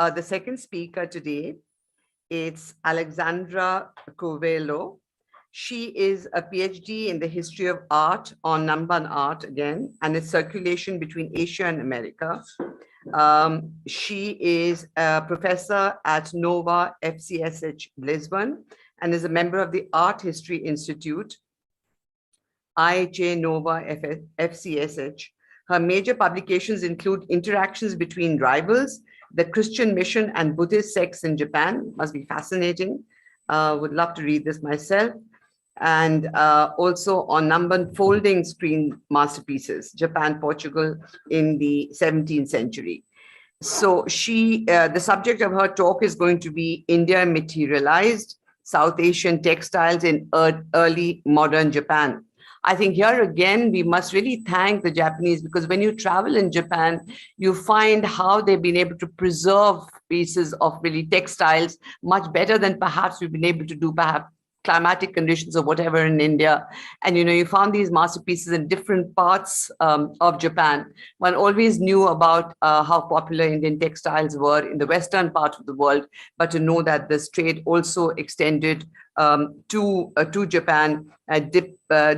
the second speaker today. It's Alexandra Curvelo. She is a PhD in the history of art on Namban art again, and its circulation between Asia and America. She is a professor at Nova FCSH Lisbon and is a member of the Art History Institute, IHA Nova FCSH. Her major publications include Interactions Between Rivals, the Christian Mission and Buddhist Sects in Japan. Must be fascinating. Would love to read this myself. And also on Namban folding screen masterpieces, Japan, Portugal in the 17th century. So the subject of her talk is going to be India materialized, South Asian textiles in early modern Japan. I think here again, we must really thank the Japanese, because when you travel in Japan, you find how they've been able to preserve pieces of really textiles much better than perhaps we've been able to do, perhaps climatic conditions or whatever in India. And, you found these masterpieces in different parts of Japan. One always knew about how popular Indian textiles were in the Western part of the world, but to know that this trade also extended to Japan,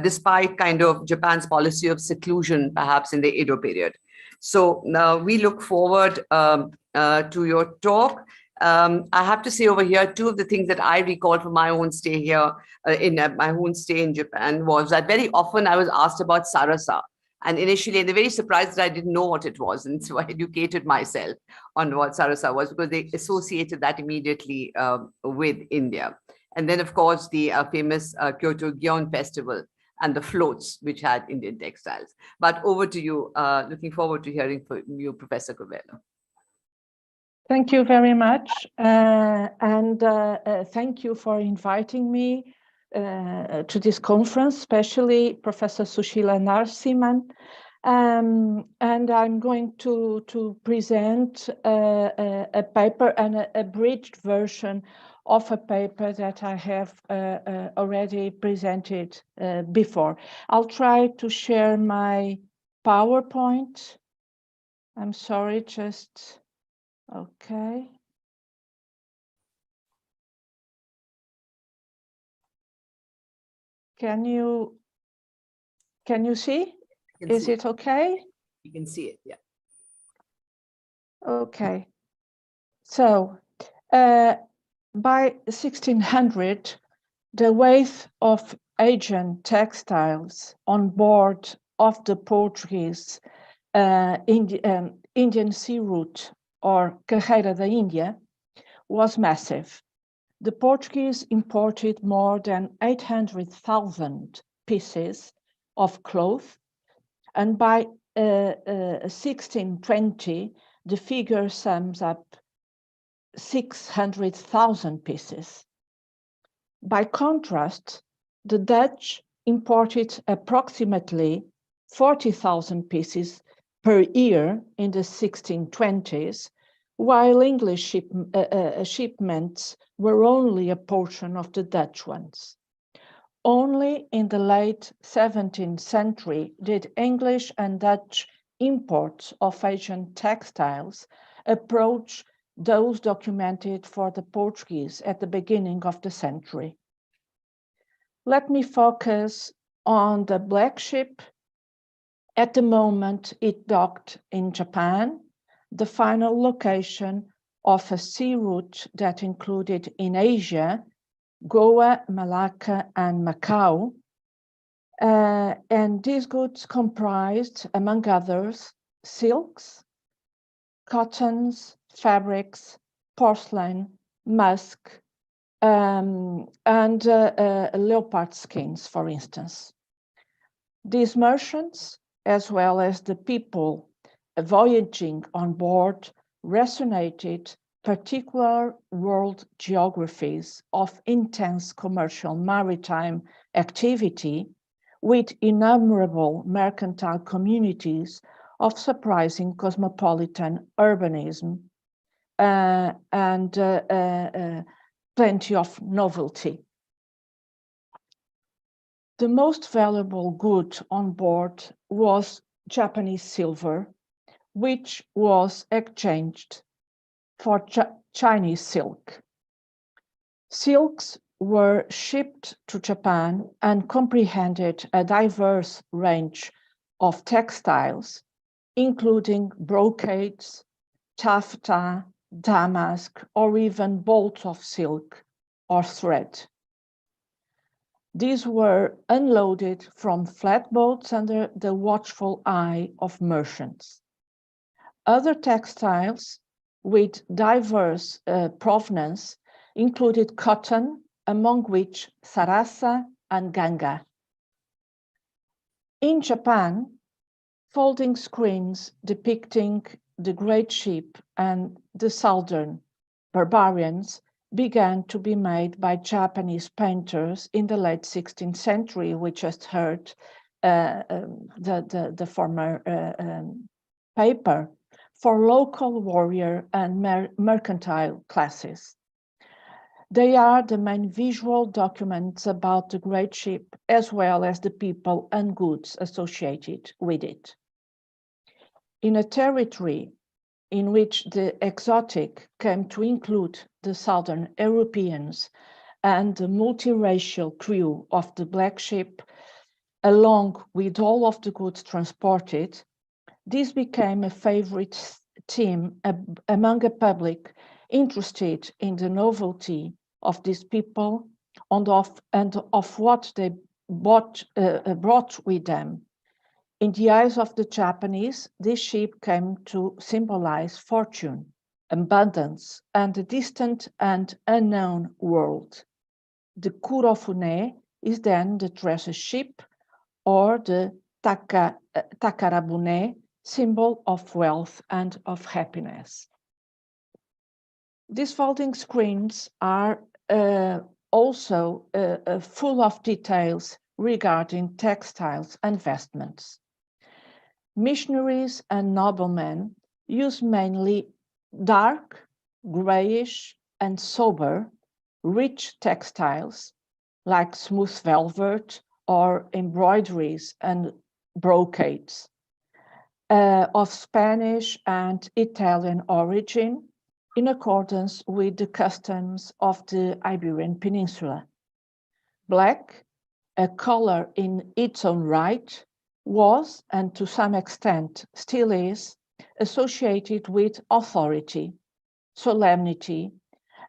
despite kind of Japan's policy of seclusion, perhaps in the Edo period. So now we look forward to your talk. I have to say over here, two of the things that I recall from my own stay here, my own stay in Japan, was that very often I was asked about sarasa. And initially, they're very surprised that I didn't know what it was. And so I educated myself on what sarasa was, because they associated that immediately with India. And then, of course, the famous Kyoto Gion Festival and the floats, which had Indian textiles. But over to you. Looking forward to hearing from you, Professor Curvelo. Thank you very much. Thank you for inviting me to this conference, especially Professor Sushila Narasimhan. And I'm going to present a paper and a abridged version of a paper that I have already presented before. I'll try to share my PowerPoint. I'm sorry, just... Okay. Can you see? Is it okay? You can see it, yeah. Okay. So by 1600, the weight of Asian textiles on board of the Portuguese Indian sea route, or Carreira da Índia, was massive. The Portuguese imported more than 800,000 pieces of cloth, and by 1620, the figure sums up 600,000 pieces. By contrast, the Dutch imported approximately 40,000 pieces per year in the 1620s, while English shipments were only a portion of the Dutch ones. Only in the late 17th century did English and Dutch imports of Asian textiles approach those documented for the Portuguese at the beginning of the century. Let me focus on the Black Ship. At the moment, it docked in Japan, the final location of a sea route that included in Asia, Goa, Malacca, and Macau. And these goods comprised, among others, silks, cottons, fabrics, porcelain, musk, and leopard skins, for instance. These merchants, as well as the people voyaging on board, resonated particular world geographies of intense commercial maritime activity with innumerable mercantile communities of surprising cosmopolitan urbanism and plenty of novelty. The most valuable good on board was Japanese silver, which was exchanged for Chinese silk. Silks were shipped to Japan and comprehended a diverse range of textiles, including brocades, taffeta, damask, or even bolts of silk or thread. These were unloaded from flatboats under the watchful eye of merchants. Other textiles with diverse provenance included cotton, among which sarasa and ganga. In Japan, folding screens depicting the great ship and the southern barbarians began to be made by Japanese painters in the late 16th century. We just heard the former paper for local warrior and mercantile classes. They are the main visual documents about the great ship, as well as the people and goods associated with it. In a territory in which the exotic came to include the Southern Europeans and the multiracial crew of the Black Ship, along with all of the goods transported, this became a favorite theme among a public interested in the novelty of these people and of what they brought with them. In the eyes of the Japanese, this ship came to symbolize fortune, abundance, and a distant and unknown world. The Kurofune is then the treasure ship, or the Takarabune, symbol of wealth and of happiness. These folding screens are also full of details regarding textiles and vestments. Missionaries and noblemen use mainly dark, grayish, and sober, rich textiles like smooth velvet or embroideries and brocades of Spanish and Italian origin, in accordance with the customs of the Iberian Peninsula. Black, a color in its own right, was, and to some extent still is, associated with authority, solemnity,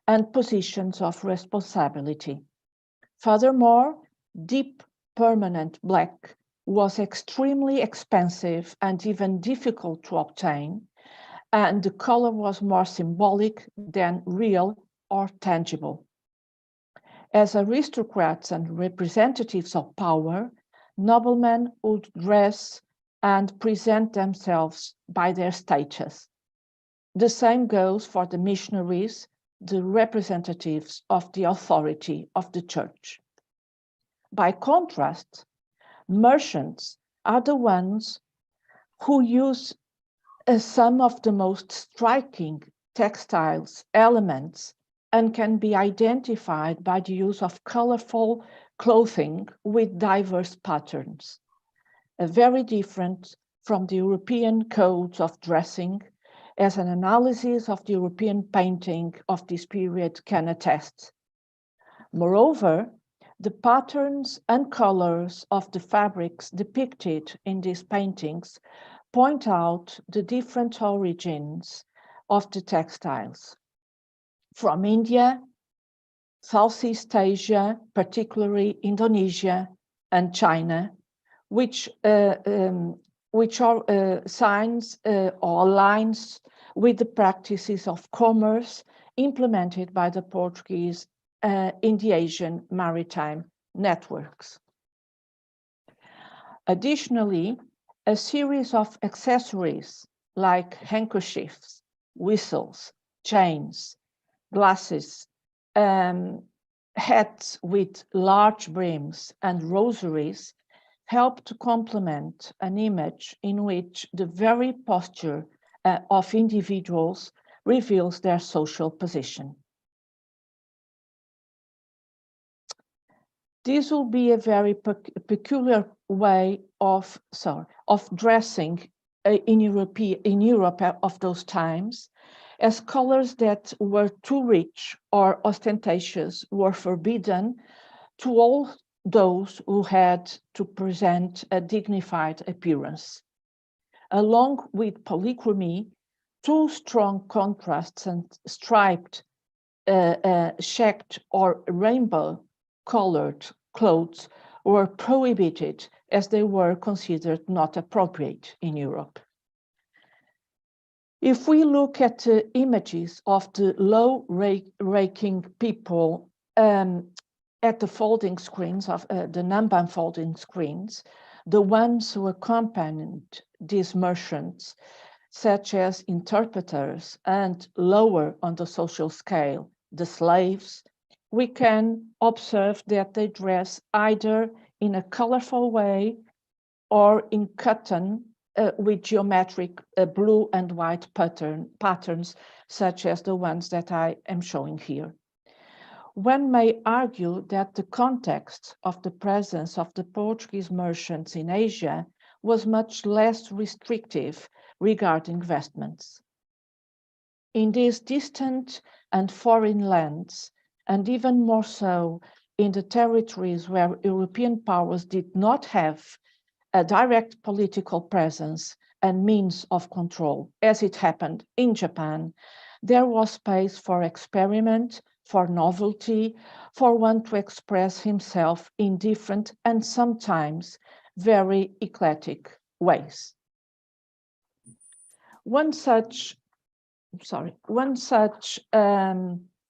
and positions of responsibility. Furthermore, deep permanent black was extremely expensive and even difficult to obtain, and the color was more symbolic than real or tangible. As aristocrats and representatives of power, noblemen would dress and present themselves by their status. The same goes for the missionaries, the representatives of the authority of the church. By contrast, merchants are the ones who use some of the most striking textiles elements and can be identified by the use of colorful clothing with diverse patterns, very different from the European codes of dressing, as an analysis of the European painting of this period can attest. Moreover, the patterns and colors of the fabrics depicted in these paintings point out the different origins of the textiles. From India, Southeast Asia, particularly Indonesia and China, which are signs or aligns with the practices of commerce implemented by the Portuguese in the Asian maritime networks. Additionally, a series of accessories like handkerchiefs, whistles, chains, glasses, hats with large brims, and rosaries help to complement an image in which the very posture of individuals reveals their social position. This will be a very peculiar way of dressing in Europe of those times, as colors that were too rich or ostentatious were forbidden to all those who had to present a dignified appearance. Along with polychromy, two strong contrasts and striped, checked, or rainbow-colored clothes were prohibited as they were considered not appropriate in Europe. If we look at the images of the low-ranking people at the folding screens of the Namban folding screens, the ones who accompanied these merchants, such as interpreters and lower on the social scale, the slaves, we can observe that they dress either in a colorful way or in cotton with geometric blue and white patterns, such as the ones that I am showing here. One may argue that the context of the presence of the Portuguese merchants in Asia was much less restrictive regarding vestments. In these distant and foreign lands, and even more so in the territories where European powers did not have a direct political presence and means of control, as it happened in Japan, there was space for experiment, for novelty, for one to express himself in different and sometimes very eclectic ways. One such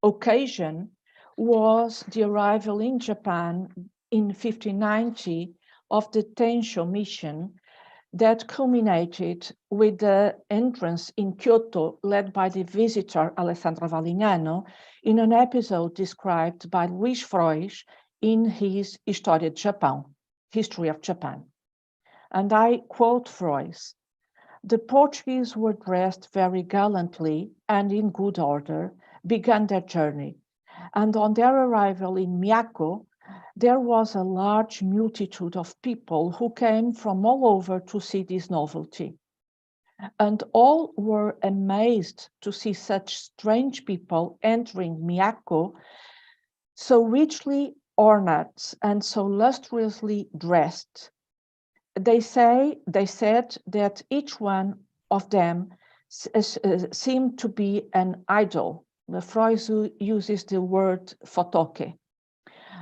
occasion was the arrival in Japan in 1590 of the Tensho mission that culminated with the entrance in Kyoto led by the visitor Alessandro Valignano in an episode described by Luís Frois in his História de Japão, History of Japan. And I quote Frois, "The Portuguese were dressed very gallantly and in good order, began their journey, and on their arrival in Miyako, there was a large multitude of people who came from all over to see this novelty. And all were amazed to see such strange people entering Miyako, so richly ornate and so lustrously dressed. They said that each one of them seemed to be an idol." Freud uses the word fotoke.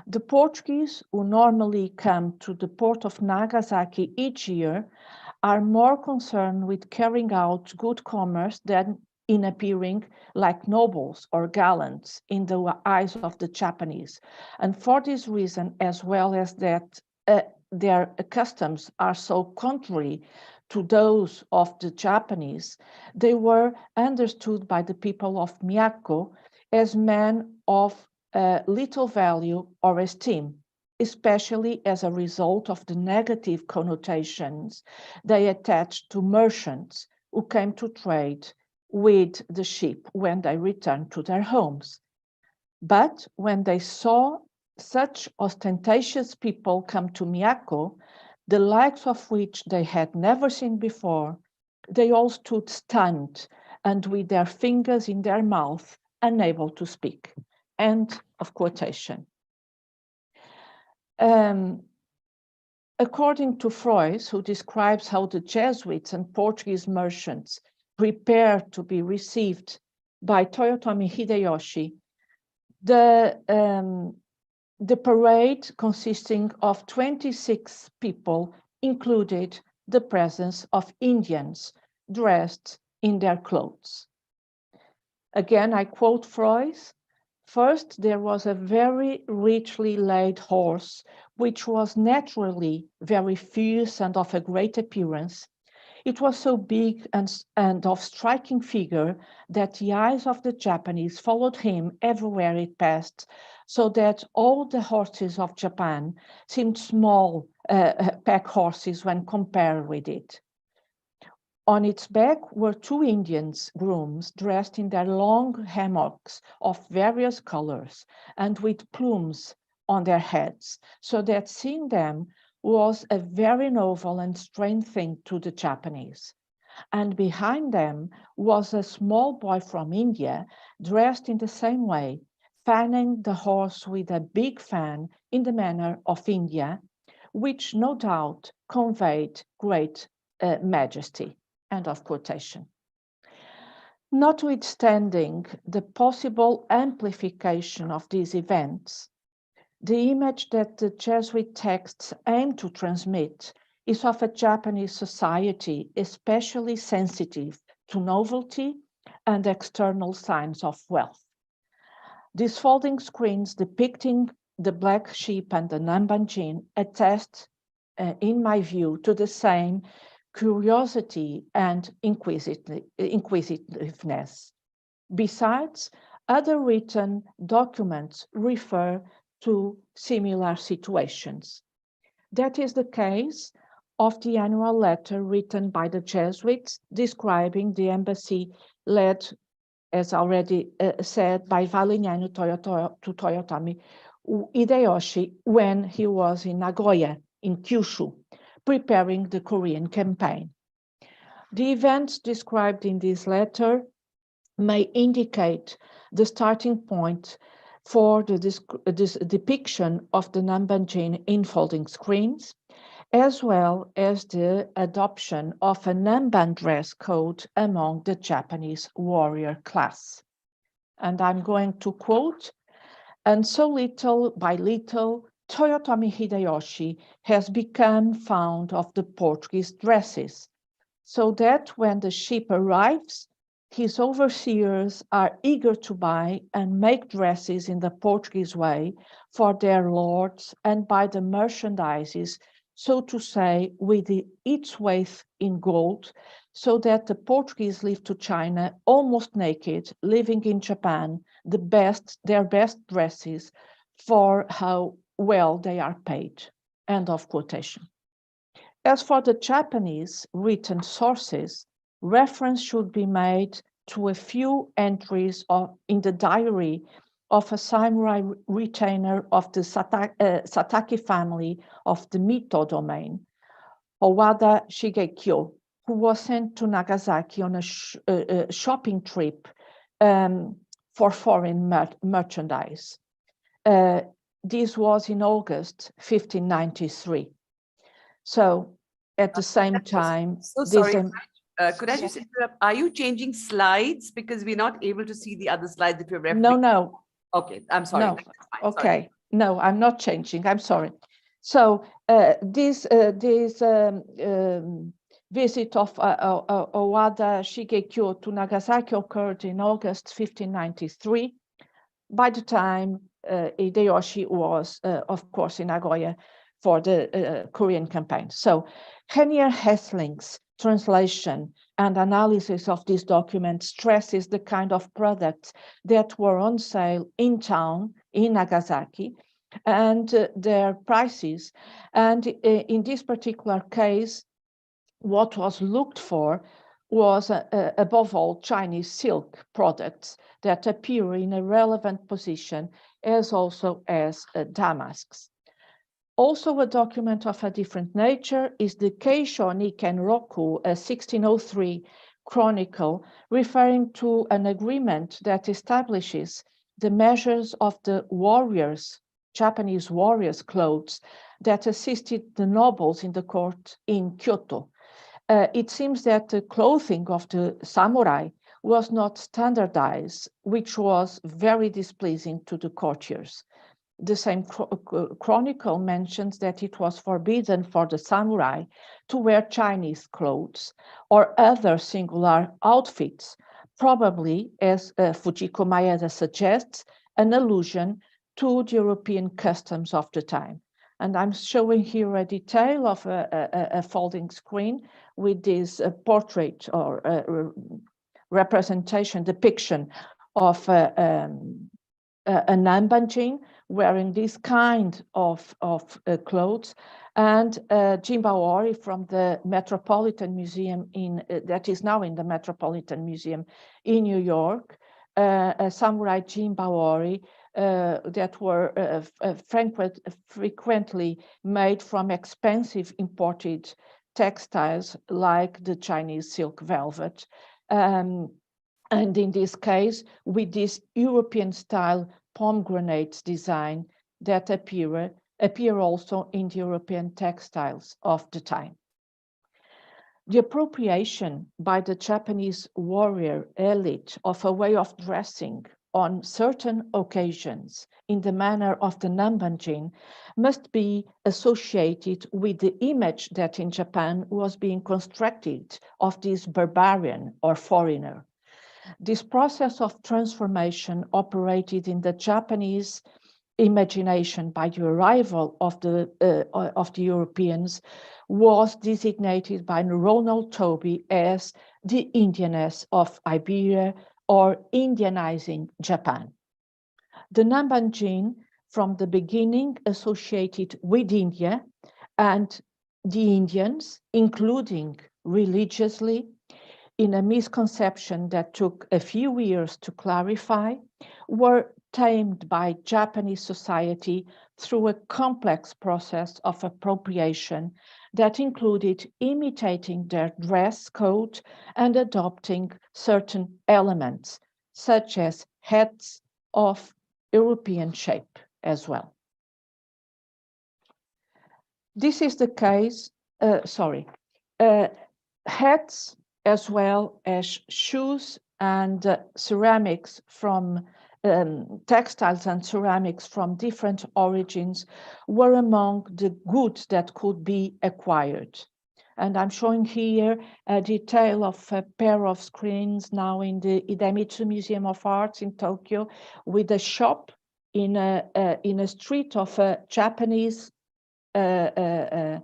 The Portuguese, who normally come to the port of Nagasaki each year, are more concerned with carrying out good commerce than in appearing like nobles or gallants in the eyes of the Japanese. And for this reason, as well as that their customs are so contrary to those of the Japanese, they were understood by the people of Miyako as men of little value or esteem, especially as a result of the negative connotations they attached to merchants who came to trade with the ship when they returned to their homes. But when they saw such ostentatious people come to Miyako, the likes of which they had never seen before, they all stood stunned and with their fingers in their mouth, unable to speak. End of quotation. According to Freud, who describes how the Jesuits and Portuguese merchants prepared to be received by Toyotomi Hideyoshi, the parade consisting of 26 people included the presence of Indians dressed in their clothes. Again, I quote Freud, "First, there was a very richly laid horse, which was naturally very fierce and of a great appearance. It was so big and of striking figure that the eyes of the Japanese followed him everywhere it passed, so that all the horses of Japan seemed small pack horses when compared with it. On its back were two Indians grooms dressed in their long hammocks of various colors and with plumes on their heads, so that seeing them was a very novel and strange thing to the Japanese. And behind them was a small boy from India, dressed in the same way, fanning the horse with a big fan in the manner of India, which no doubt conveyed great majesty. End of quotation. Notwithstanding the possible amplification of these events, the image that the Jesuit texts aim to transmit is of a Japanese society especially sensitive to novelty and external signs of wealth. These folding screens depicting the black sheep and the Nambanjin attest, in my view, to the same curiosity and inquisitiveness. Besides, other written documents refer to similar situations. That is the case of the annual letter written by the Jesuits describing the embassy led, as already said, by Valeriano to Toyotomi Hideyoshi when he was in Nagoya, in Kyushu, preparing the Korean campaign. The events described in this letter may indicate the starting point for this depiction of the Nambanjin in folding screens, as well as the adoption of a Namban dress code among the Japanese warrior class. And I'm going to quote, and so little by little, Toyotomi Hideyoshi has become fond of the Portuguese dresses, so that when the ship arrives, his overseers are eager to buy and make dresses in the Portuguese way for their lords and buy the merchandises, so to say, with its weight in gold, so that the Portuguese leave to China almost naked, living in Japan their best dresses for how well they are paid. End of quotation. As for the Japanese written sources, reference should be made to a few entries in the diary of a samurai retainer of the Satake family of the Mito domain, Owada Shigekyo, who was sent to Nagasaki on a shopping trip for foreign merchandise. This was in August 1593. So at the same time, so sorry. Could I just interrupt? Are you changing slides because we're not able to see the other slides if you're referring? No. Okay, I'm sorry. No. Okay. Sorry. No, I'm not changing. I'm sorry. So this visit of Owada Shigekyo to Nagasaki occurred in August 1593. By the time Hideyoshi was, of course, in Nagoya for the Korean campaign. So Hennier Hessling's translation and analysis of this document stresses the kind of products that were on sale in town in Nagasaki and their prices. And in this particular case, what was looked for was, above all, Chinese silk products that appear in a relevant position, as also as damasks. Also a document of a different nature is the Keisho Nikken Roku, a 1603 chronicle, referring to an agreement that establishes the measures of the warriors, Japanese warriors' clothes that assisted the nobles in the court in Kyoto. It seems that the clothing of the samurai was not standardized, which was very displeasing to the courtiers. The same chronicle mentions that it was forbidden for the samurai to wear Chinese clothes or other singular outfits, probably, as Fujiko Maeda suggests, an allusion to the European customs of the time. And I'm showing here a detail of a folding screen with this portrait or representation, depiction of a Nambanjin wearing this kind of clothes, and Jimbaori from the Metropolitan Museum that is now in the Metropolitan Museum in New York, a samurai Jimbaori that were frequently made from expensive imported textiles like the Chinese silk velvet. And in this case, with this European-style pomegranate design that appear also in the European textiles of the time. The appropriation by the Japanese warrior elite of a way of dressing on certain occasions in the manner of the Nambanjin must be associated with the image that in Japan was being constructed of this barbarian or foreigner. This process of transformation operated in the Japanese imagination by the arrival of the Europeans was designated by Ronald Tobey as the Indianness of Iberia or Indianizing Japan. The Nambanjin from the beginning associated with India and the Indians, including religiously, in a misconception that took a few years to clarify, were tamed by Japanese society through a complex process of appropriation that included imitating their dress code and adopting certain elements, such as hats of European shape as well. This is the case, hats as well as shoes and ceramics from textiles and ceramics from different origins were among the goods that could be acquired. And I'm showing here a detail of a pair of screens now in the Idemitsu Museum of Arts in Tokyo, with a shop in a street of a Japanese town,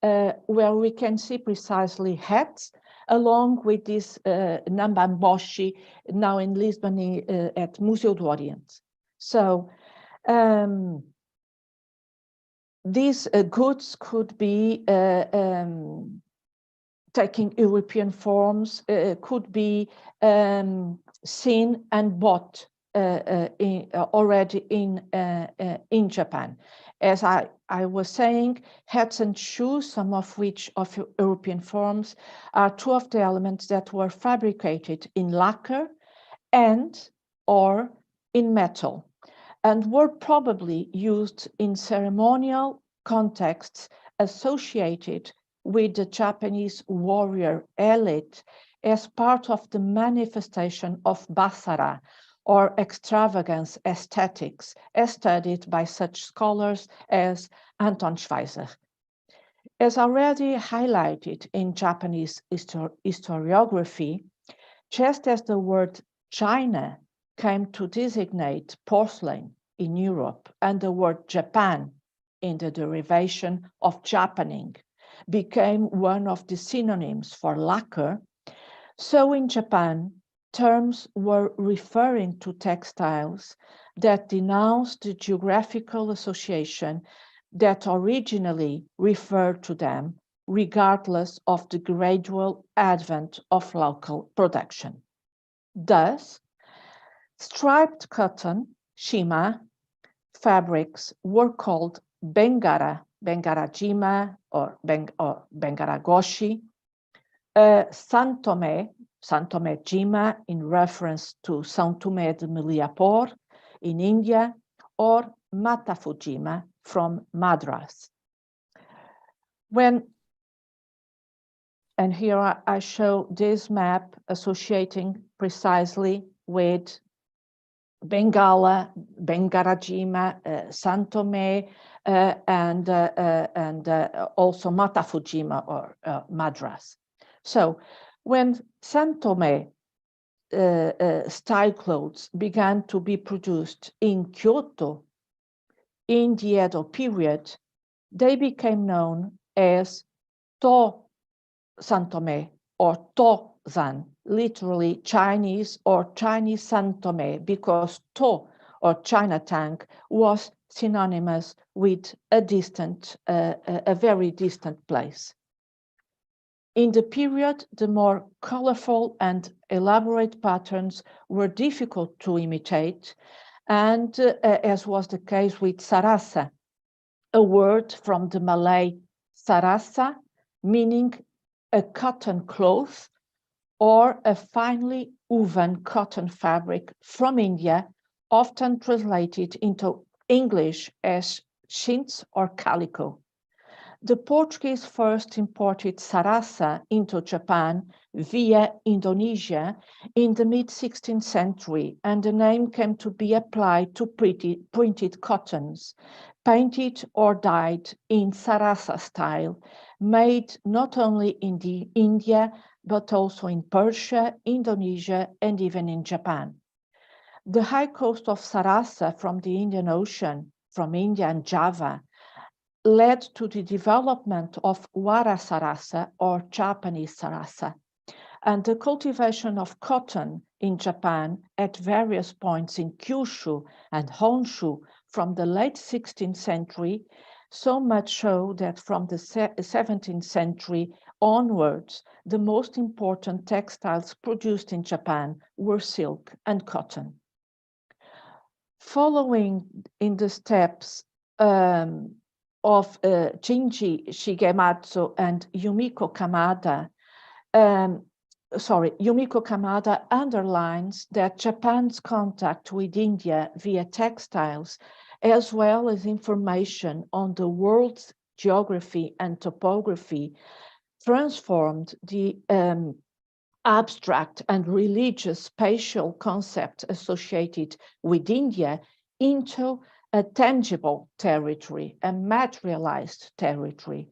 where we can see precisely hats, along with this Nambamboshi, now in Lisbon at Museu do Oriente. So these goods could be taking European forms, could be seen and bought already in Japan. As I was saying, hats and shoes, some of which of European forms, are two of the elements that were fabricated in lacquer and or in metal, and were probably used in ceremonial contexts associated with the Japanese warrior elite as part of the manifestation of basara, or extravagance aesthetics, as studied by such scholars as Anton Schweizer. As already highlighted in Japanese historiography, just as the word China came to designate porcelain in Europe and the word Japan in the derivation of Japaning became one of the synonyms for lacquer, so in Japan, terms were referring to textiles that denounced the geographical association that originally referred to them, regardless of the gradual advent of local production. Thus, striped cotton, shima, fabrics were called bengara, bengarajima, or bengaragoshi, Santome Jima, in reference to São Tomé de Meliapor in India, or Matafujima from Madras. And here I show this map associating precisely with Bengala, Bengarajima, Santome, and also Matafujima or Madras. So when Santome style clothes began to be produced in Kyoto in the Edo period, they became known as To Santome or To-zan, literally Chinese or Chinese Santome, because To or Chinatang was synonymous with a very distant place. In the period, the more colorful and elaborate patterns were difficult to imitate, and as was the case with sarasa, a word from the Malay sarasa, meaning a cotton cloth or a finely woven cotton fabric from India, often translated into English as chintz or calico. The Portuguese first imported sarasa into Japan via Indonesia in the mid-16th century, and the name came to be applied to printed cottons, painted or dyed in sarasa style, made not only in India, but also in Persia, Indonesia, and even in Japan. The high coast of sarasa from the Indian Ocean, from India and Java, led to the development of wara sarasa or Japanese sarasa, and the cultivation of cotton in Japan at various points in Kyushu and Honshu from the late 16th century, so much so that from the 17th century onwards, the most important textiles produced in Japan were silk and cotton. Following in the steps of Jinji Shigematsu and Yumiko Kamada, Yumiko Kamada underlines that Japan's contact with India via textiles, as well as information on the world's geography and topography, transformed the abstract and religious spatial concept associated with India into a tangible territory, a materialized territory.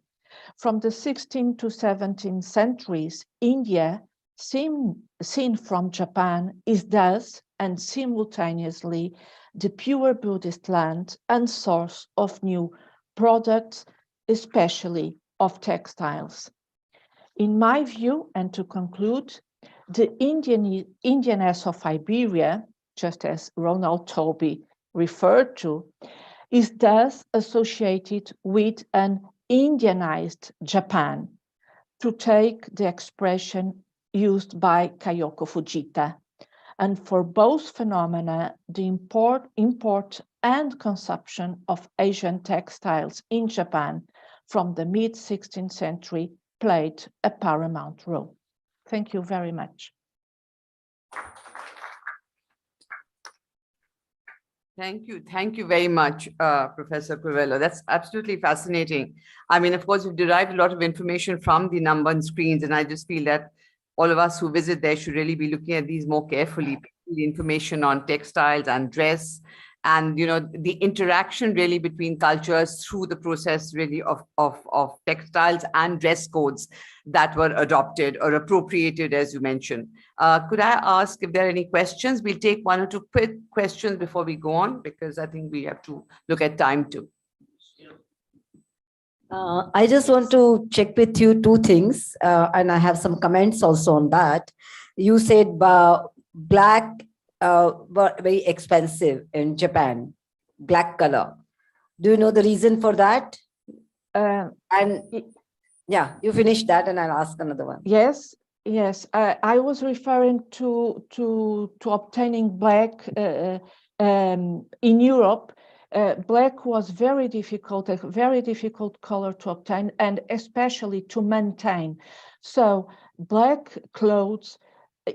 From the 16th to 17th centuries, India, seen from Japan, is thus and simultaneously the pure Buddhist land and source of new products, especially of textiles. In my view, and to conclude, the Indianness of Iberia, just as Ronald Tobey referred to, is thus associated with an Indianized Japan, to take the expression used by Kayoko Fujita. And for both phenomena, the import and consumption of Asian textiles in Japan from the mid-16th century played a paramount role. Thank you very much. Thank you very much, Professor Curvelo. That's absolutely fascinating. I mean, of course, we've derived a lot of information from the number and screens, and I just feel that all of us who visit there should really be looking at these more carefully, the information on textiles and dress, and the interaction really between cultures through the process really of textiles and dress codes that were adopted or appropriated, as you mentioned. Could I ask if there are any questions? We'll take one or two quick questions before we go on, because I think we have to look at time too. I just want to check with you two things, and I have some comments also on that. You said black were very expensive in Japan, black color. Do you know the reason for that? And yeah, you finish that and I'll ask another one. Yes. I was referring to obtaining black in Europe. Black was very difficult, a very difficult color to obtain, and especially to maintain. So black clothes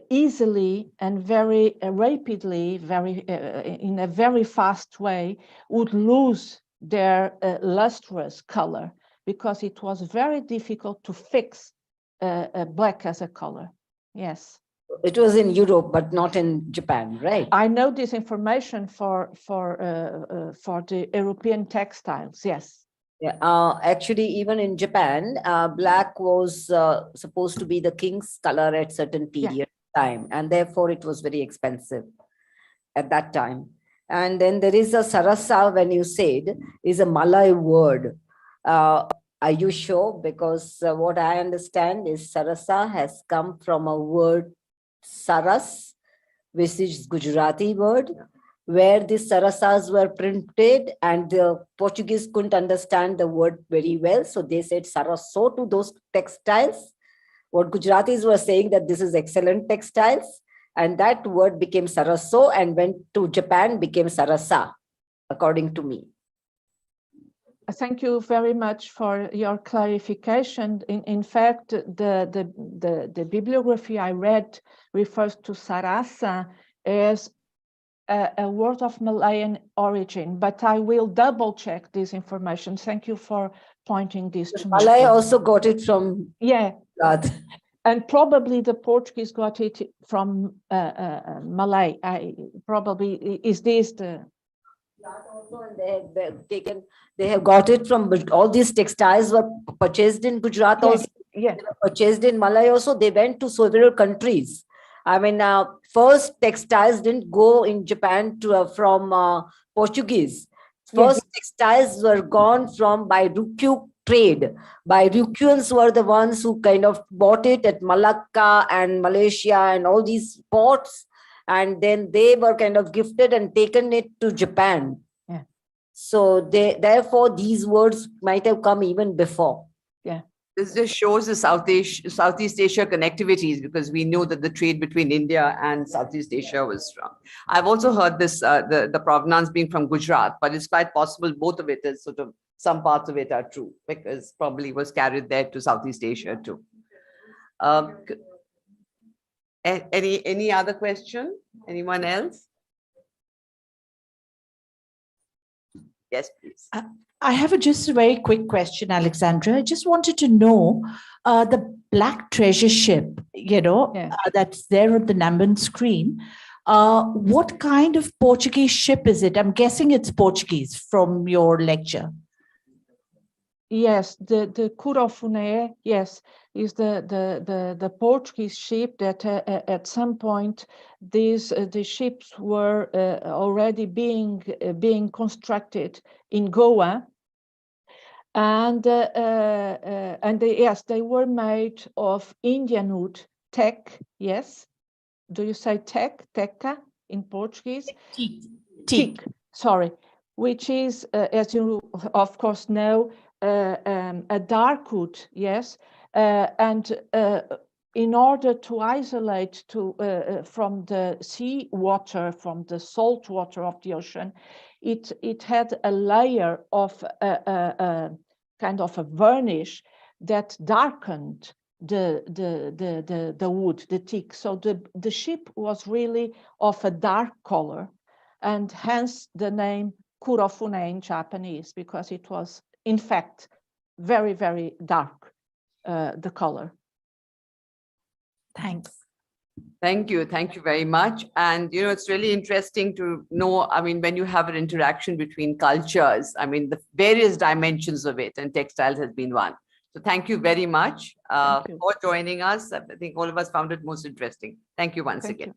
easily and very rapidly, in a very fast way, would lose their lustrous color, because it was very difficult to fix black as a color. Yes. It was in Europe, but not in Japan, right? I know this information for the European textiles. Yes. Yeah. Actually, even in Japan, black was supposed to be the king's color at certain period of time, and therefore it was very expensive at that time. And then there is a sarasa, when you said, is a Malay word. Are you sure? Because what I understand is sarasa has come from a word saras, which is Gujarati word, where the sarasas were printed, and the Portuguese couldn't understand the word very well. So they said saraso to those textiles. What Gujaratis were saying that this is excellent textiles, and that word became saraso and went to Japan, became sarasa, according to me. Thank you very much for your clarification. In fact, the bibliography I read refers to Sarasa as a word of Malayan origin, but I will double check this information. Thank you for pointing this to me. Malay also got it from Yeah, Gujarat. and probably the Portuguese got it from Malay. Probably is this the Also, and they have got it from all these textiles were purchased in Gujarat also. yeah. They were purchased in Malay also. They went to several countries. I mean, first textiles didn't go in Japan to from Portuguese. First textiles were gone from by Ryukyu trade. By Ryukyuans were the ones who kind of bought it at Malacca and Malaysia and all these ports. And then they were kind of gifted and taken it to Japan. Yeah. So therefore, these words might have come even before. Yeah. This just shows the Southeast Asia connectivities, because we know that the trade between India and Southeast Asia was strong. I've also heard this, the provenance being from Gujarat, but it's quite possible both of it is sort of, some parts of it are true, because probably was carried there to Southeast Asia too. Any other question? Anyone else? Yes, please. I have just a very quick question, Alexandra. I just wanted to know the black treasure ship, that's there on the Namban screen. What kind of Portuguese ship is it? I'm guessing it's Portuguese from your lecture. Yes, the Curofune, yes, is the Portuguese ship that at some point the ships were already being constructed in Goa, and they were made of Indian wood, teak. Yes, do you say teak, teca in Portuguese? Teak. Sorry, which is, as you of course know, a dark wood, yes, and in order to isolate from the sea water, from the salt water of the ocean, it had a layer of kind of a varnish that darkened the wood, the teak. So the ship was really of a dark color, and hence the name Kurofune in Japanese, because it was in fact very, very dark, the color. Thanks. Thank you very much. And it's really interesting to know, I mean, when you have an interaction between cultures, I mean, the various dimensions of it, and textiles has been one. So thank you very much for joining us. I think all of us found it most interesting. Thank you once again.